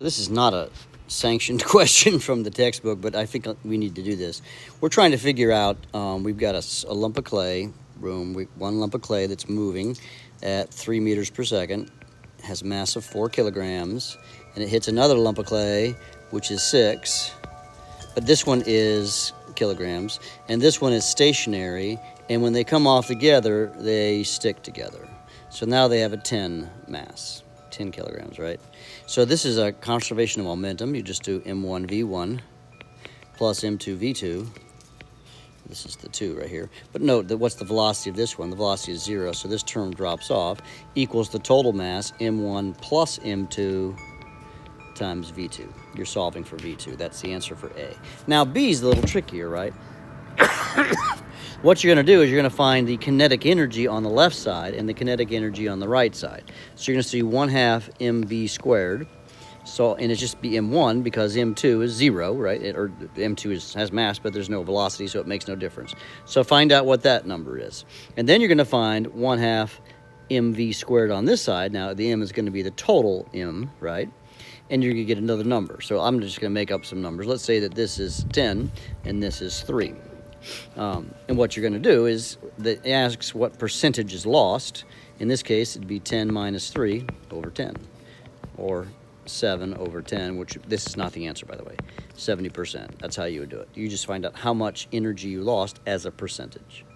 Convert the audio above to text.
This is not a sanctioned question from the textbook, but I think we need to do this. We're trying to figure out, we've got a lump of clay, one lump of clay that's moving at 3 meters per second, has a mass of 4 kilograms, and it hits another lump of clay, which is 6, but this one is kilograms, and this one is stationary, and when they come off together, they stick together. So now they have a 10 mass. 10 kilograms, right? So this is a conservation of momentum. You just do m1v1 plus m2v2. This is the 2 right here. But note that what's the velocity of this one? The velocity is 0, so this term drops off, equals the total mass, m1 plus m2 times v2. You're solving for v2. That's the answer for A. Now B is a little trickier, right? What you're going to do is you're going to find the kinetic energy on the left side and the kinetic energy on the right side. So you're going to see 1/2 mv squared. So, and it's just be m1 because m2 is 0, right? Or m2 has mass, but there's no velocity, so it makes no difference. So find out what that number is. And then you're going to find 1/2 mv squared on this side. Now, the m is going to be the total m, right? And you're going to get another number. So I'm just going to make up some numbers. Let's say that this is 10 and this is 3. And what you're going to do is that it asks what percentage is lost. In this case, it'd be 10 minus 3 over 10, or 7 over 10, which this is not the answer, by the way, 70%. That's how you would do it. You just find out how much energy you lost as a percentage.